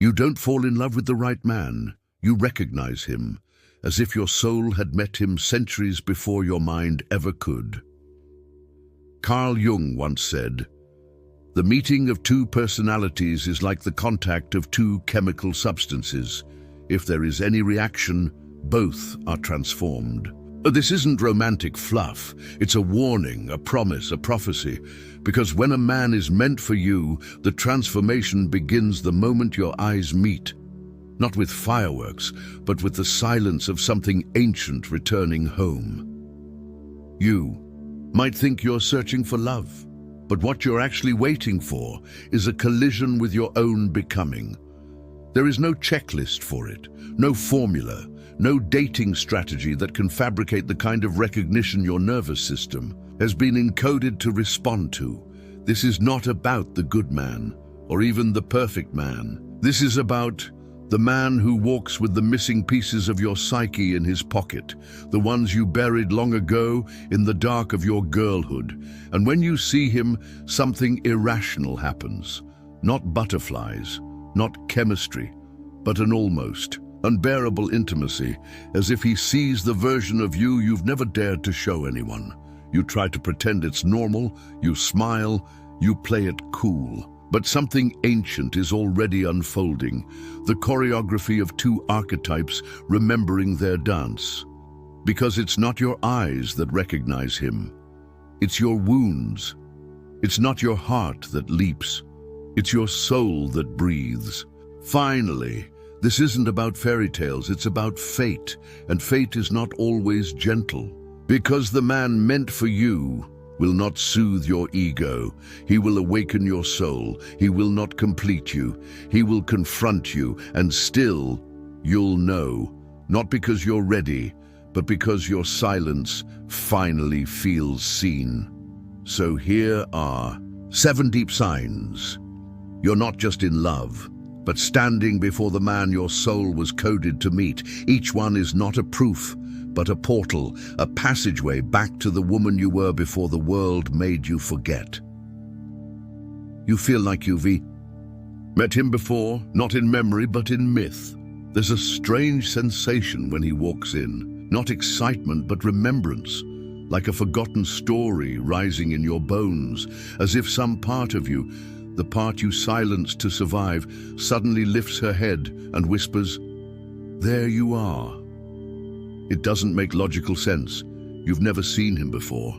You don't fall in love with the right man. You recognize him, as if your soul had met him centuries before your mind ever could. Carl Jung once said, "The meeting of two personalities is like the contact of two chemical substances. If there is any reaction, both are transformed." This isn't romantic fluff. It's a warning, a promise, a prophecy. Because when a man is meant for you, the transformation begins the moment your eyes meet. Not with fireworks, but with the silence of something ancient returning home. You might think you're searching for love, but what you're actually waiting for is a collision with your own becoming. There is no checklist for it, no formula, no dating strategy that can fabricate the kind of recognition your nervous system has been encoded to respond to. This is not about the good man, or even the perfect man. This is about the man who walks with the missing pieces of your psyche in his pocket, the ones you buried long ago in the dark of your girlhood. And when you see him, something irrational happens. Not butterflies, not chemistry, but an almost unbearable intimacy, as if he sees the version of you you've never dared to show anyone. You try to pretend it's normal, you smile, you play it cool. But something ancient is already unfolding, the choreography of two archetypes remembering their dance. Because it's not your eyes that recognize him. It's your wounds. It's not your heart that leaps. It's your soul that breathes. Finally, this isn't about fairy tales, it's about fate, and fate is not always gentle. Because the man meant for you will not soothe your ego. He will awaken your soul. He will not complete you. He will confront you, and still you'll know, not because you're ready, but because your silence finally feels seen. So here are 7 deep signs. You're not just in love, but standing before the man your soul was coded to meet. Each one is not a proof, but a portal, a passageway back to the woman you were before the world made you forget. You feel like you've met him before, not in memory, but in myth. There's a strange sensation when he walks in, not excitement, but remembrance, like a forgotten story rising in your bones, as if some part of you, the part you silenced to survive, suddenly lifts her head and whispers, "There you are." It doesn't make logical sense. You've never seen him before,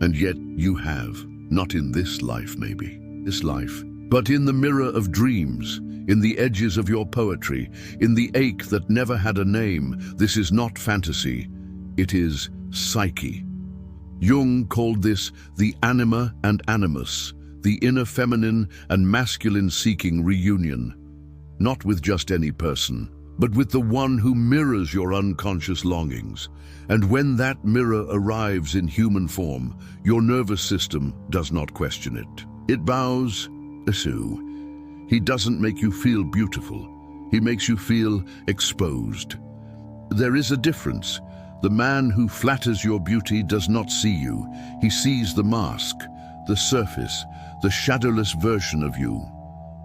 and yet you have. Not in this life, maybe, this life, but in the mirror of dreams, in the edges of your poetry, in the ache that never had a name. This is not fantasy, it is psyche. Jung called this the anima and animus, the inner feminine and masculine seeking reunion, not with just any person, but with the one who mirrors your unconscious longings. And when that mirror arrives in human form, your nervous system does not question it. It bows, Asu. He doesn't make you feel beautiful. He makes you feel exposed. There is a difference. The man who flatters your beauty does not see you. He sees the mask, the surface, the shadowless version of you.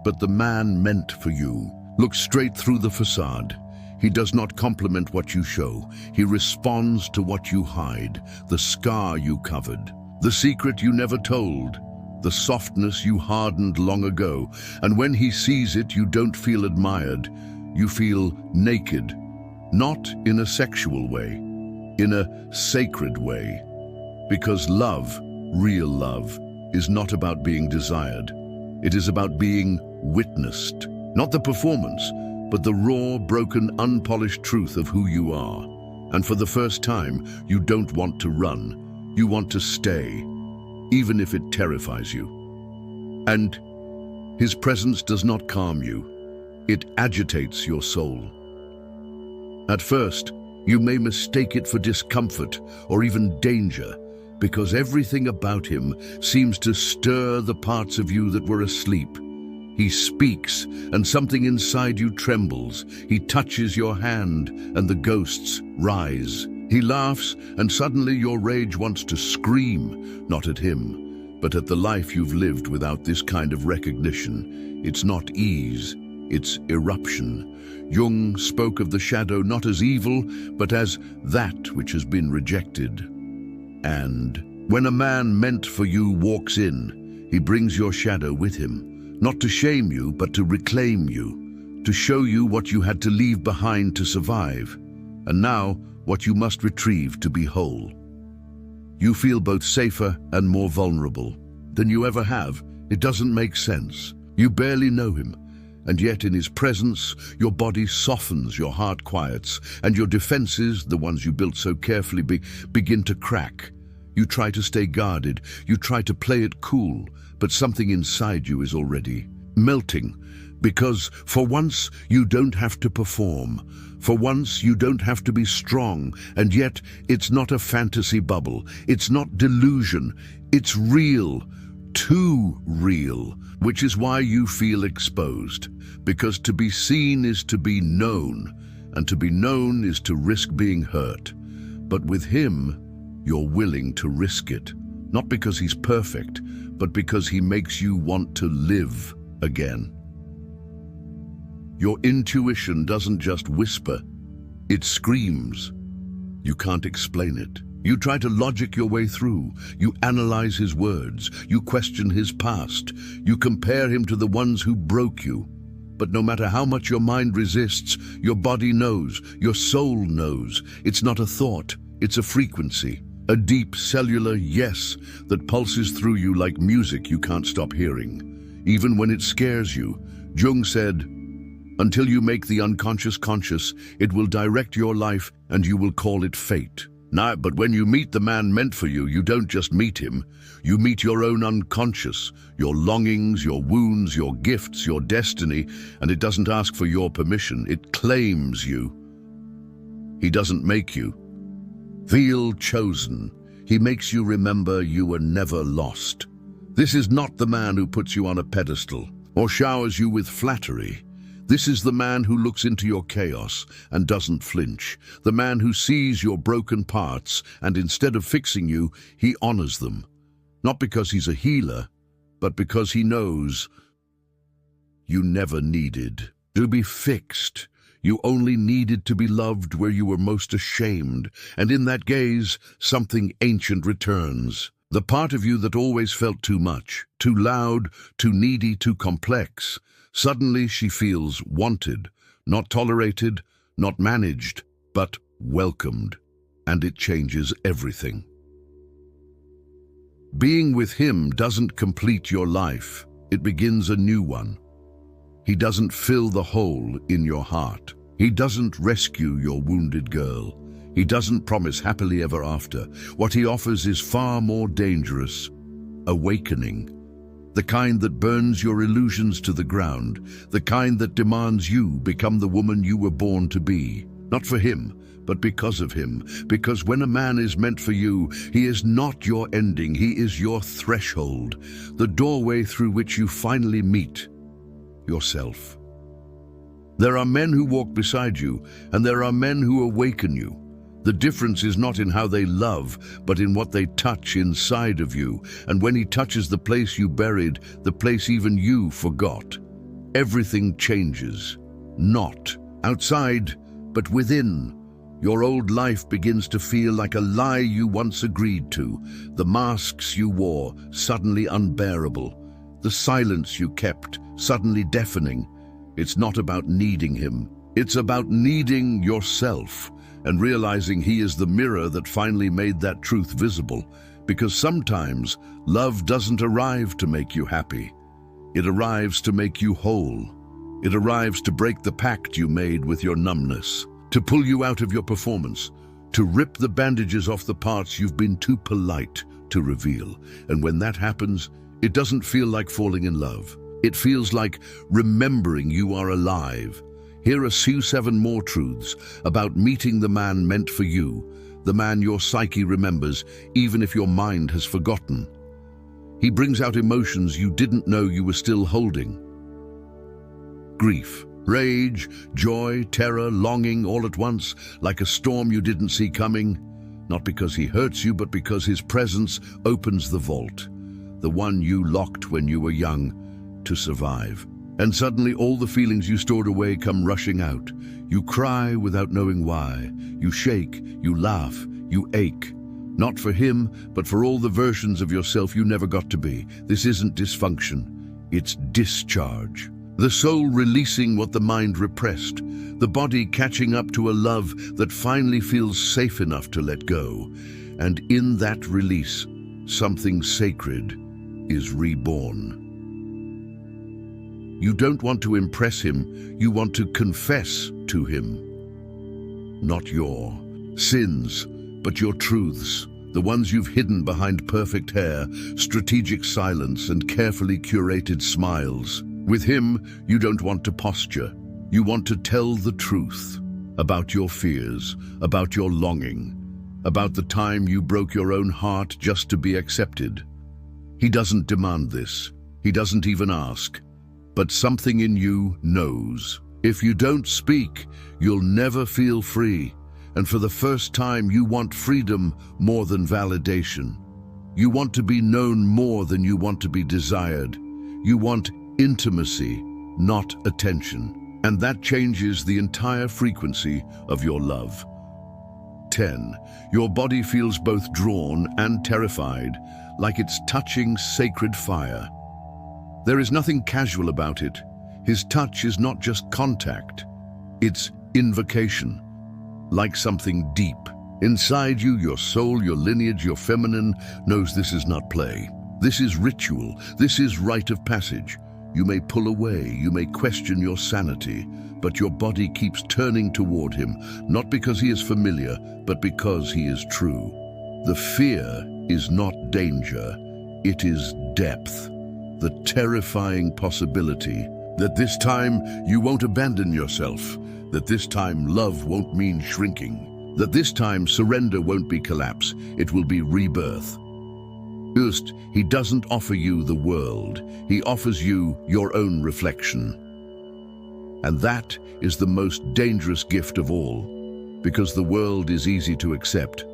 But the man meant for you looks straight through the facade. He does not compliment what you show. He responds to what you hide, the scar you covered, the secret you never told, the softness you hardened long ago. And when he sees it, you don't feel admired. You feel naked, not in a sexual way, in a sacred way. Because love, real love, is not about being desired. It is about being witnessed. Not the performance, but the raw, broken, unpolished truth of who you are. And for the first time, you don't want to run. You want to stay, even if it terrifies you. And his presence does not calm you. It agitates your soul. At first, you may mistake it for discomfort or even danger, because everything about him seems to stir the parts of you that were asleep. He speaks, and something inside you trembles. He touches your hand, and the ghosts rise. He laughs, and suddenly your rage wants to scream, not at him, but at the life you've lived without this kind of recognition. It's not ease, its eruption. Jung spoke of the shadow not as evil, but as that which has been rejected. And when a man meant for you walks in, he brings your shadow with him, not to shame you, but to reclaim you, to show you what you had to leave behind to survive, and now what you must retrieve to be whole. You feel both safer and more vulnerable than you ever have. It doesn't make sense. You barely know him, and yet in his presence, your body softens, your heart quiets, and your defenses, the ones you built so carefully, begin to crack. You try to stay guarded, you try to play it cool, but something inside you is already melting, because for once you don't have to perform. For once you don't have to be strong, and yet it's not a fantasy bubble, it's not delusion, it's real, too real, which is why you feel exposed. Because to be seen is to be known, and to be known is to risk being hurt. But with him, you're willing to risk it, not because he's perfect, but because he makes you want to live again. Your intuition doesn't just whisper, it screams. You can't explain it. You try to logic your way through. You analyze his words. You question his past. You compare him to the ones who broke you. But no matter how much your mind resists, your body knows, your soul knows. It's not a thought, it's a frequency. A deep cellular yes that pulses through you like music you can't stop hearing. Even when it scares you, Jung said, until you make the unconscious conscious, it will direct your life and you will call it fate. But when you meet the man meant for you, you don't just meet him. You meet your own unconscious, your longings, your wounds, your gifts, your destiny, and it doesn't ask for your permission. It claims you. He doesn't make you feel chosen. He makes you remember you were never lost. This is not the man who puts you on a pedestal or showers you with flattery. This is the man who looks into your chaos and doesn't flinch. The man who sees your broken parts and instead of fixing you, he honors them. Not because he's a healer, but because he knows you never needed to be fixed. You only needed to be loved where you were most ashamed, and in that gaze, something ancient returns. The part of you that always felt too much, too loud, too needy, too complex. Suddenly she feels wanted, not tolerated, not managed, but welcomed, and it changes everything. Being with him doesn't complete your life, it begins a new one. He doesn't fill the hole in your heart. He doesn't rescue your wounded girl. He doesn't promise happily ever after. What he offers is far more dangerous. Awakening. The kind that burns your illusions to the ground. The kind that demands you become the woman you were born to be. Not for him, but because of him. Because when a man is meant for you, he is not your ending. He is your threshold. The doorway through which you finally meet yourself. There are men who walk beside you, and there are men who awaken you. The difference is not in how they love, but in what they touch inside of you. And when he touches the place you buried, the place even you forgot, everything changes. Not outside, but within. Your old life begins to feel like a lie you once agreed to. The masks you wore, suddenly unbearable. The silence you kept, suddenly deafening. It's not about needing him. It's about needing yourself and realizing he is the mirror that finally made that truth visible. Because sometimes love doesn't arrive to make you happy. It arrives to make you whole. It arrives to break the pact you made with your numbness, to pull you out of your performance, to rip the bandages off the parts you've been too polite to reveal. And when that happens, it doesn't feel like falling in love. It feels like remembering you are alive. Here are 7 more truths about meeting the man meant for you, the man your psyche remembers, even if your mind has forgotten. He brings out emotions you didn't know you were still holding. Grief, rage, joy, terror, longing all at once, like a storm you didn't see coming. Not because he hurts you, but because his presence opens the vault, the one you locked when you were young, to survive. And suddenly all the feelings you stored away come rushing out. You cry without knowing why. You shake, you laugh, you ache. Not for him, but for all the versions of yourself you never got to be. This isn't dysfunction, it's discharge. The soul releasing what the mind repressed. The body catching up to a love that finally feels safe enough to let go. And in that release, something sacred is reborn. You don't want to impress him, you want to confess to him. Not your sins, but your truths, the ones you've hidden behind perfect hair, strategic silence, and carefully curated smiles. With him, you don't want to posture. You want to tell the truth about your fears, about your longing, about the time you broke your own heart just to be accepted. He doesn't demand this. He doesn't even ask. But something in you knows. If you don't speak, you'll never feel free. And for the first time, you want freedom more than validation. You want to be known more than you want to be desired. You want intimacy, not attention. And that changes the entire frequency of your love. 10. Your body feels both drawn and terrified, like it's touching sacred fire. There is nothing casual about it. His touch is not just contact, it's invocation, like something deep. Inside you, your soul, your lineage, your feminine knows this is not play. This is ritual, this is rite of passage. You may pull away, you may question your sanity, but your body keeps turning toward him, not because he is familiar, but because he is true. The fear is not danger, it is depth. The terrifying possibility that this time you won't abandon yourself, that this time love won't mean shrinking, that this time surrender won't be collapse, it will be rebirth. First, he doesn't offer you the world, he offers you your own reflection. And that is the most dangerous gift of all, because the world is easy to accept,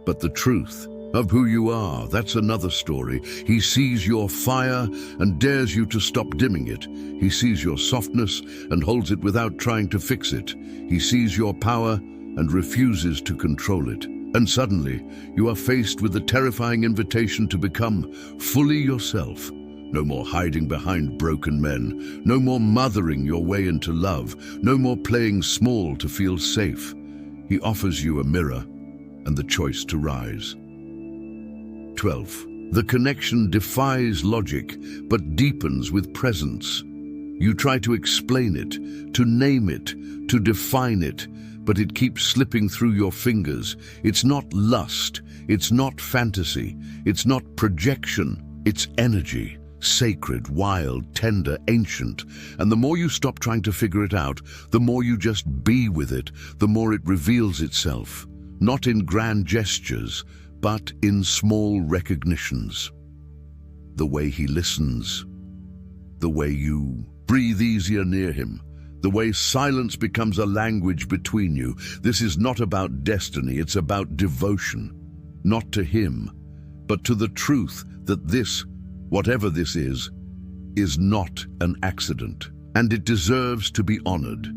but the truth of who you are, that's another story. He sees your fire and dares you to stop dimming it. He sees your softness and holds it without trying to fix it. He sees your power and refuses to control it. And suddenly, you are faced with the terrifying invitation to become fully yourself. No more hiding behind broken men. No more mothering your way into love. No more playing small to feel safe. He offers you a mirror and the choice to rise. 12. The connection defies logic, but deepens with presence. You try to explain it, to name it, to define it, but it keeps slipping through your fingers. It's not lust, it's not fantasy, it's not projection, it's energy. Sacred, wild, tender, ancient. And the more you stop trying to figure it out, the more you just be with it, the more it reveals itself. Not in grand gestures, but in small recognitions. The way he listens, the way you breathe easier near him, the way silence becomes a language between you. This is not about destiny, it's about devotion. Not to him, but to the truth that this, whatever this is not an accident, and it deserves to be honored.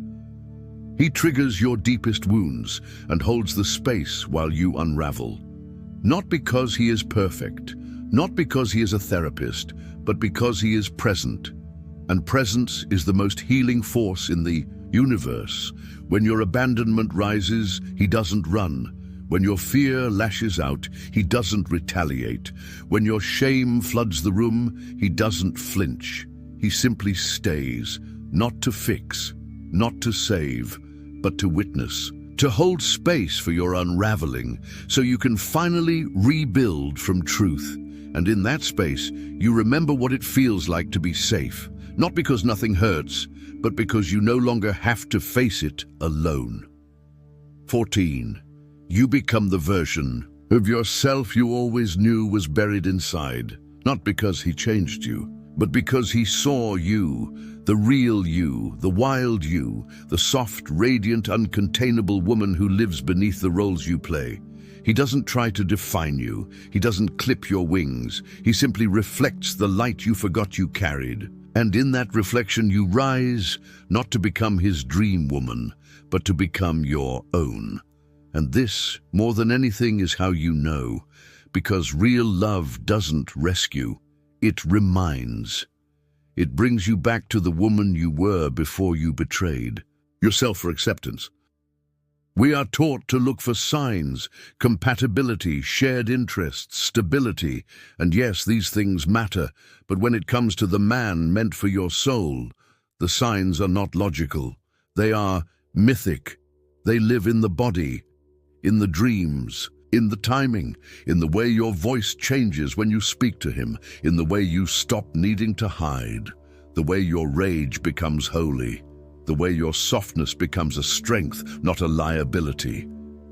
He triggers your deepest wounds and holds the space while you unravel. Not because he is perfect, not because he is a therapist, but because he is present. And presence is the most healing force in the universe. When your abandonment rises, he doesn't run. When your fear lashes out, he doesn't retaliate. When your shame floods the room, he doesn't flinch. He simply stays, not to fix, not to save, but to witness, to hold space for your unraveling, so you can finally rebuild from truth. And in that space, you remember what it feels like to be safe, not because nothing hurts, but because you no longer have to face it alone. 14. You become the version of yourself you always knew was buried inside, not because he changed you, but because he saw you, the real you, the wild you, the soft, radiant, uncontainable woman who lives beneath the roles you play. He doesn't try to define you. He doesn't clip your wings. He simply reflects the light you forgot you carried. And in that reflection you rise, not to become his dream woman, but to become your own. And this, more than anything, is how you know, because real love doesn't rescue, it reminds. It brings you back to the woman you were before you betrayed yourself for acceptance. We are taught to look for signs, compatibility, shared interests, stability, and yes, these things matter, but when it comes to the man meant for your soul, the signs are not logical. They are mythic. They live in the body, in the dreams, in the timing, in the way your voice changes when you speak to him, in the way you stop needing to hide, the way your rage becomes holy, the way your softness becomes a strength, not a liability.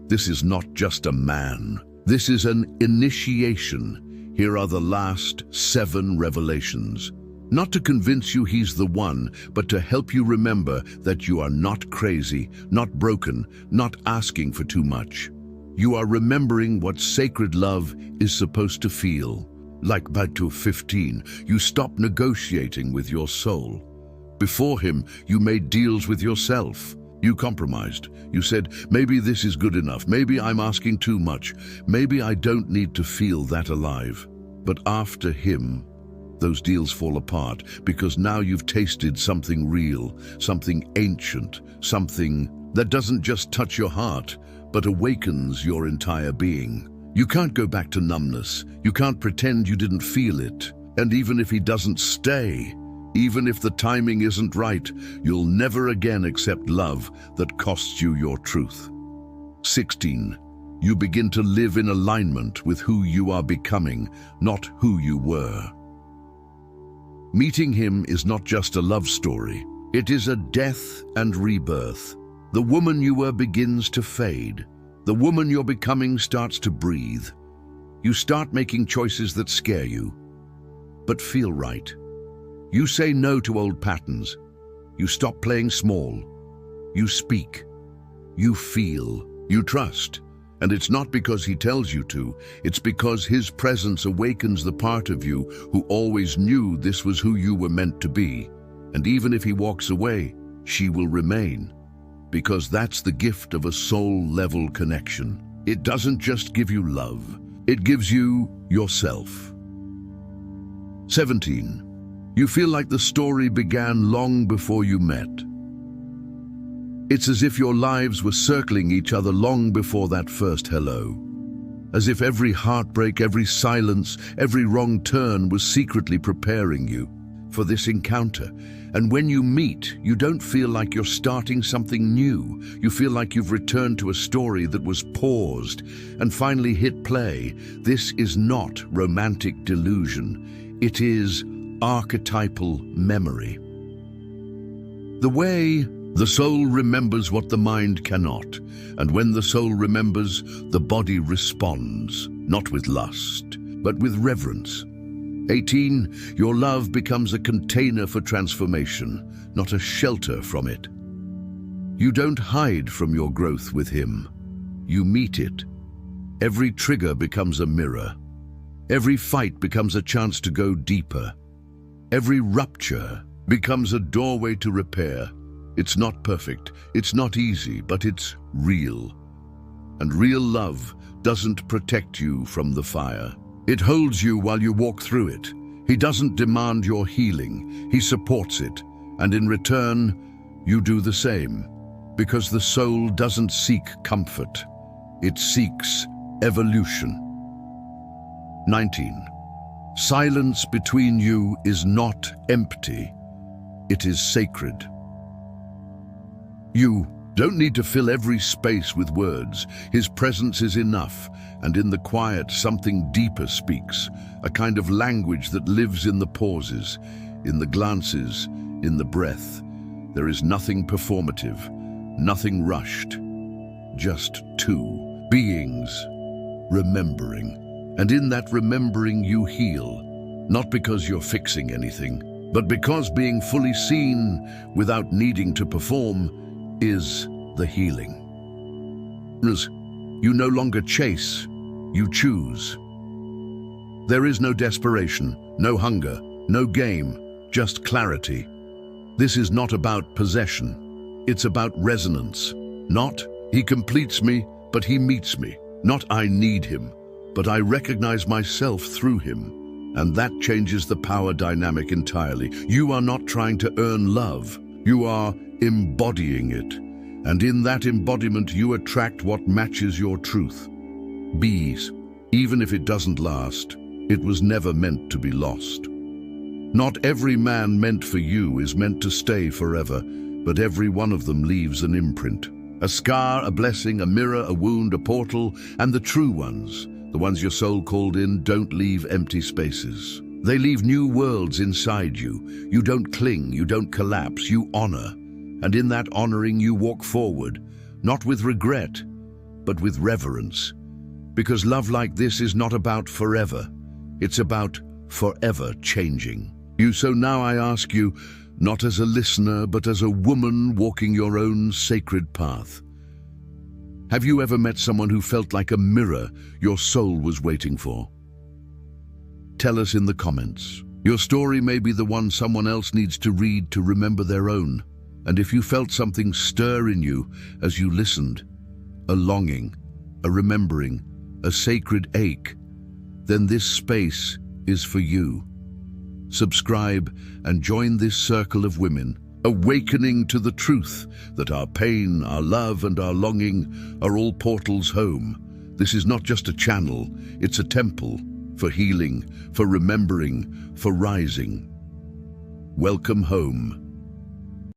This is not just a man. This is an initiation. Here are the last 7 revelations. Not to convince you he's the one, but to help you remember that you are not crazy, not broken, not asking for too much. You are remembering what sacred love is supposed to feel. Like back to 15, you stop negotiating with your soul. Before him, you made deals with yourself. You compromised. You said, maybe this is good enough. Maybe I'm asking too much. Maybe I don't need to feel that alive. But after him, those deals fall apart because now you've tasted something real, something ancient, something that doesn't just touch your heart, but awakens your entire being. You can't go back to numbness. You can't pretend you didn't feel it. And even if he doesn't stay, even if the timing isn't right, you'll never again accept love that costs you your truth. 16. You begin to live in alignment with who you are becoming, not who you were. Meeting him is not just a love story. It is a death and rebirth. The woman you were begins to fade. The woman you're becoming starts to breathe. You start making choices that scare you, but feel right. You say no to old patterns. You stop playing small. You speak. You feel. You trust. And it's not because he tells you to. It's because his presence awakens the part of you who always knew this was who you were meant to be. And even if he walks away, she will remain. Because that's the gift of a soul-level connection. It doesn't just give you love. It gives you yourself. 17. You feel like the story began long before you met. It's as if your lives were circling each other long before that first hello. As if every heartbreak, every silence, every wrong turn was secretly preparing you for this encounter. And when you meet, you don't feel like you're starting something new. You feel like you've returned to a story that was paused and finally hit play. This is not romantic delusion. It is archetypal memory. The way the soul remembers what the mind cannot, and when the soul remembers, the body responds, not with lust, but with reverence. 18. Your love becomes a container for transformation, not a shelter from it. You don't hide from your growth with him. You meet it. Every trigger becomes a mirror. Every fight becomes a chance to go deeper. Every rupture becomes a doorway to repair. It's not perfect, it's not easy, but it's real. And real love doesn't protect you from the fire. It holds you while you walk through it. He doesn't demand your healing, he supports it. And in return, you do the same. Because the soul doesn't seek comfort, it seeks evolution. 19. Silence between you is not empty, it is sacred. You don't need to fill every space with words. His presence is enough, and in the quiet something deeper speaks, a kind of language that lives in the pauses, in the glances, in the breath. There is nothing performative, nothing rushed, just two beings remembering. And in that remembering you heal, not because you're fixing anything, but because being fully seen without needing to perform is the healing. You no longer chase, you choose. There is no desperation, no hunger, no game, just clarity. This is not about possession. It's about resonance. Not, he completes me, but he meets me. Not, I need him, but I recognize myself through him. And that changes the power dynamic entirely. You are not trying to earn love. You are embodying it. And in that embodiment, you attract what matches your truth. Bees, even if it doesn't last, it was never meant to be lost. Not every man meant for you is meant to stay forever, but every one of them leaves an imprint. A scar, a blessing, a mirror, a wound, a portal, and the true ones, the ones your soul called in, don't leave empty spaces. They leave new worlds inside you. You don't cling, you don't collapse, you honor. And in that honoring you walk forward, not with regret, but with reverence. Because love like this is not about forever. It's about forever changing. So now I ask you, not as a listener, but as a woman walking your own sacred path. Have you ever met someone who felt like a mirror your soul was waiting for? Tell us in the comments. Your story may be the one someone else needs to read to remember their own. And if you felt something stir in you as you listened, a longing, a remembering, a sacred ache, then this space is for you. Subscribe and join this circle of women, awakening to the truth that our pain, our love, and our longing are all portals home. This is not just a channel, it's a temple for healing, for remembering, for rising. Welcome home.